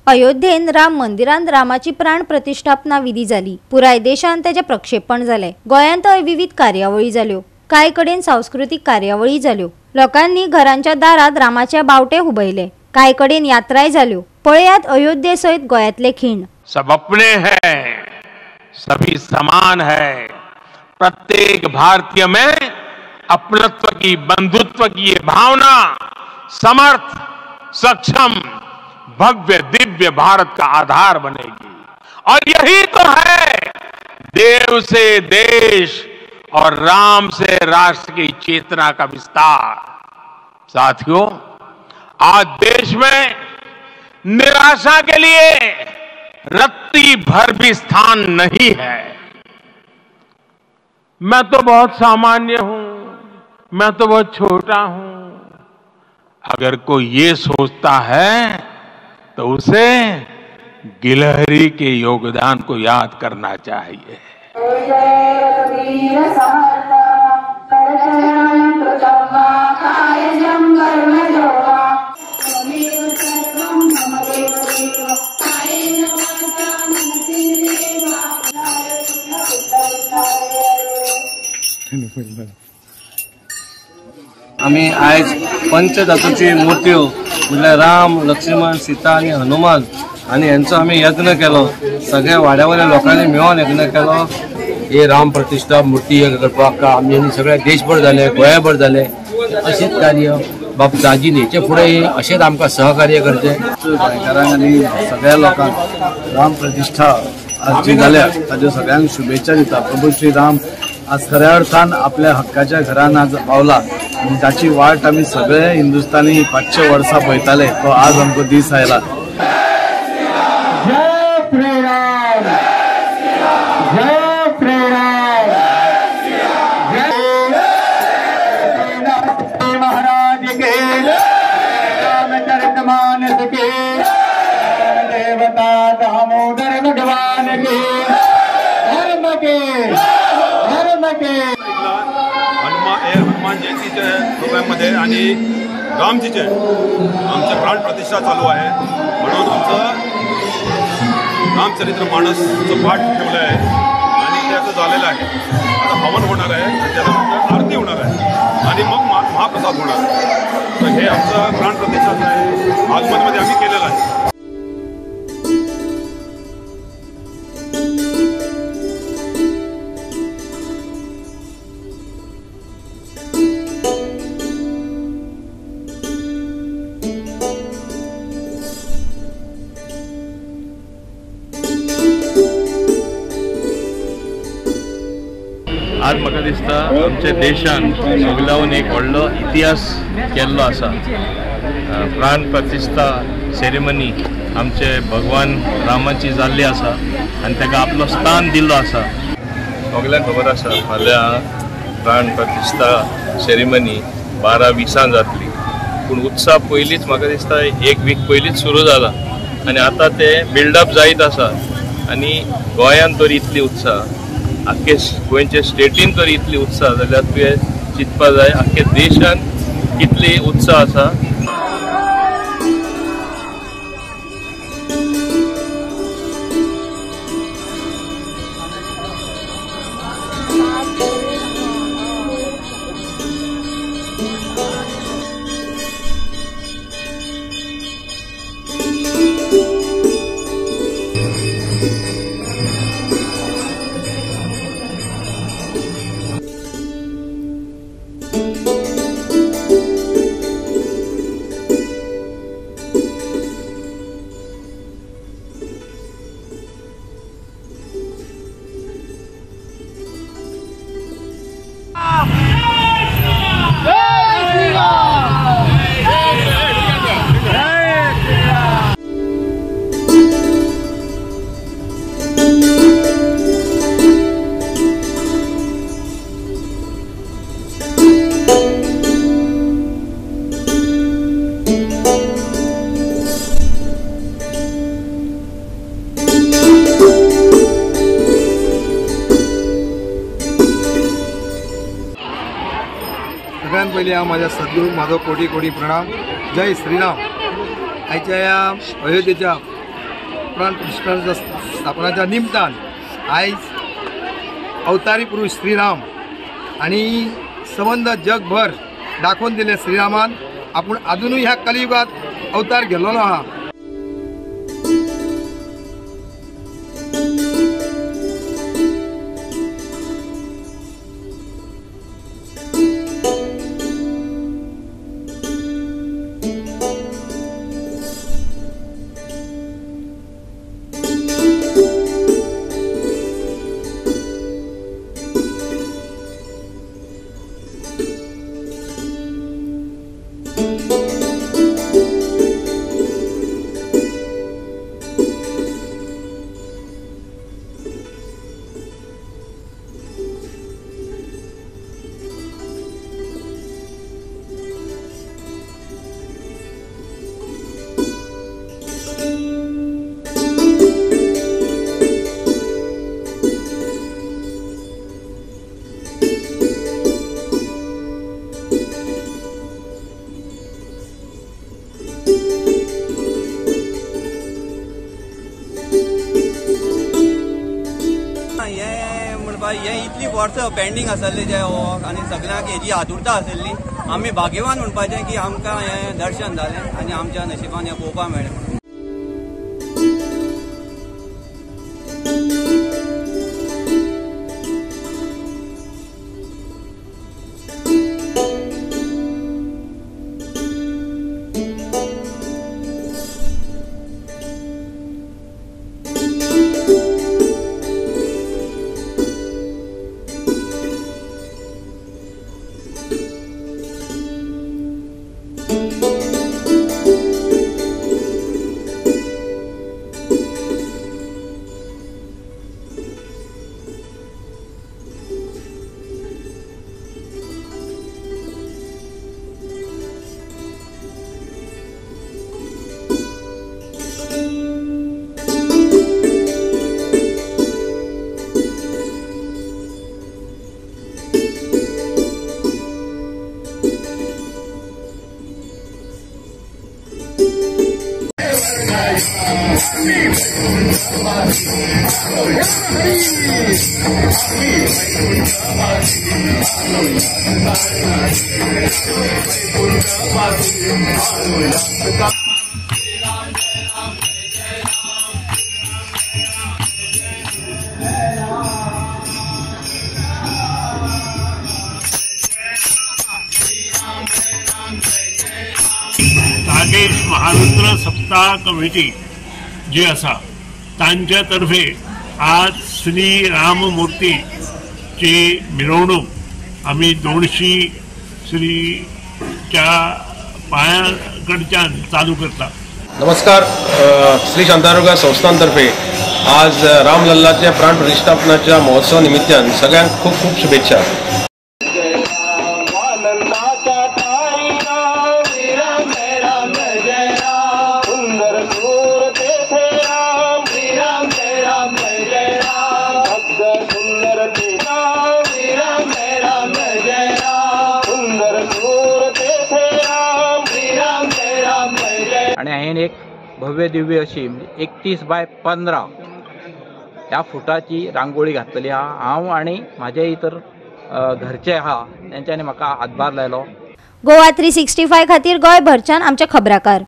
अयोध्येन राम मंदिरांत रामाची प्राण प्रतिष्ठापना विधी जाली। पुराय देशांत तेजे प्रक्षेपण जाले। गोंयांत विविध कार्यावळी जाल्यो। कांय कडेन सांस्कृतिक कार्यावळी जाल्यो। लोकांनी घरांच्या दारात रामाचे बावटे हुबयले। कांय कडेन यात्राय जाल्यो। पळयात अयोध्ये सयत गोंयांतले खीण। सब अपने हैं, सभी समान है। प्रत्येक भारतीय में अपनत्व की, बंधुत्व की ये भावना समर्थ, सक्षम, भव्य दिव्य भारत का आधार बनेगी। और यही तो है देव से देश और राम से राष्ट्र की चेतना का विस्तार। साथियों, आज देश में निराशा के लिए रत्ती भर भी स्थान नहीं है। मैं तो बहुत सामान्य हूं, मैं तो बहुत छोटा हूं। अगर कोई ये सोचता है तो उसे गिलहरी के योगदान को याद करना चाहिए। आम्ही आज पंचधातूची मूर्त्यो म्हणजे राम, लक्ष्मण, सीता आणि हनुमान आणि यांचा आम्ही यज्ञ केलो। सगळ्या वाड्यावल्या लोकांनी मिळून यज्ञ केलो। हे राम प्रतिष्ठा मूर्ती करपाक आमी सगळ्या देशभर जाले, गोंयभर जाले। असेच कार्य बाब दाजीन हेचे फुडें असेच आमकां सहकार्य करचे। गोंयकारांक आनी सगळ्या लोकांक राम प्रतिष्ठा आज जी जाल्या ताज्यो सगळ्यांक शुभेच्छा दिता। प्रभू श्री राम आज खऱ्या अर्थान आपल्या हक्काच्या घरान आज पावला आणि ताची वाट आम्ही सगळे हिंदुस्थानी 500 वर्सां पळयताले, तो आज आमचो दीस आयला। जय श्री राम, जय श्री राम, जय महाराज के, रामचरितमानस के, देवता दामोदर भगवान के, धर्म के हनुमान जयंतीच्या प्रोग्राममध्ये आणि रामजीचे आमचे प्राण प्रतिष्ठा चालू आहे। म्हणून आमचं रामचरित्र मानसचं पाठ ठेवलं आहे आणि त्याचं झालेलं आहे। आता हवन होणार आहे आणि त्यानंतर आरती होणार आहे आणि मग महाप्रसाद होणार। तर हे आमचं प्राण प्रतिष्ठाचं आहे, आगमनमध्ये आम्ही केलेलं आहे। आज म्हाका दिसता आमच्या देशान सगळ्याहून एक व्हडलो इतिहास केल्लो आसा। प्राण प्रतिष्ठा सेरेमनी आमचे भगवान रामाची जाल्ली आसा आनी ताका आपलो स्थान दिल्लो आसा। सगळ्यांक खबर आसा फाल्यां प्राण प्रतिष्ठा सेरेमनी 12:20 जातली, पूण उत्सव पयलींच म्हाका दिसता 1 वीक पयलींच सुरू जाला आनी आतां ते बिल्डअप जायत आसा। आनी गोंयांत तर इतली उत्साह, आख्खे गोंयच्या स्टेटीन तर इतली उत्साह जाल्यार तुवें चिंतपा जाय आख्खे देशान कितली उत्साह आसा। सगळ्यात पयलीं हांव म्हाज्या सद्गुरूक म्हाजो कोटी कोटी प्रणाम। जय श्रीराम। आयच्या ह्या अयोध्येच्या प्राण प्रतिष्ठानाच्या स्थापनाच्या निमतान आयज अवतारी पुरुष श्रीराम आणि संबंध जगभर दाखवून दिले श्रीरामान आपण अजूनही ह्या कलियुगात अवतार गेलेलो आहा। हे इतली वर्सां पेंडींग आसले जे आनी सगळ्यांक हेजी आतुरता आसली आमी भाग्यवान म्हणपाचें की आमकां हें दर्शन जालें आनी आमच्या नशिबान हें पळोवपाक मेळ्ळें। नागेश महारुद्र सप्ताह कमिटी जी आसा तांच्या तर्फे आज श्री राममूर्तीची मिरवणूक आम्ही 200 श्रीच्या पायाकडच्यान चालू करता। नमस्कार, श्री शांतारोग्य संस्थांतर्फे आज रामलल्लाच्या प्राण प्रतिष्ठापनाच्या महोत्सव निमित्तान सगळ्यांक खूप खूप शुभेच्छा। आणि हांवें एक भव्य दिव्य अशी 31×15 ह्या फुटाची रांगोळी घातलेली आहा। हांव आनी म्हाजे इतर घरचे आहा तेंच्यांनी म्हाका हातभार लायलो। गोवा 365 खातीर गोंयभरच्यान आमचे खबराकार।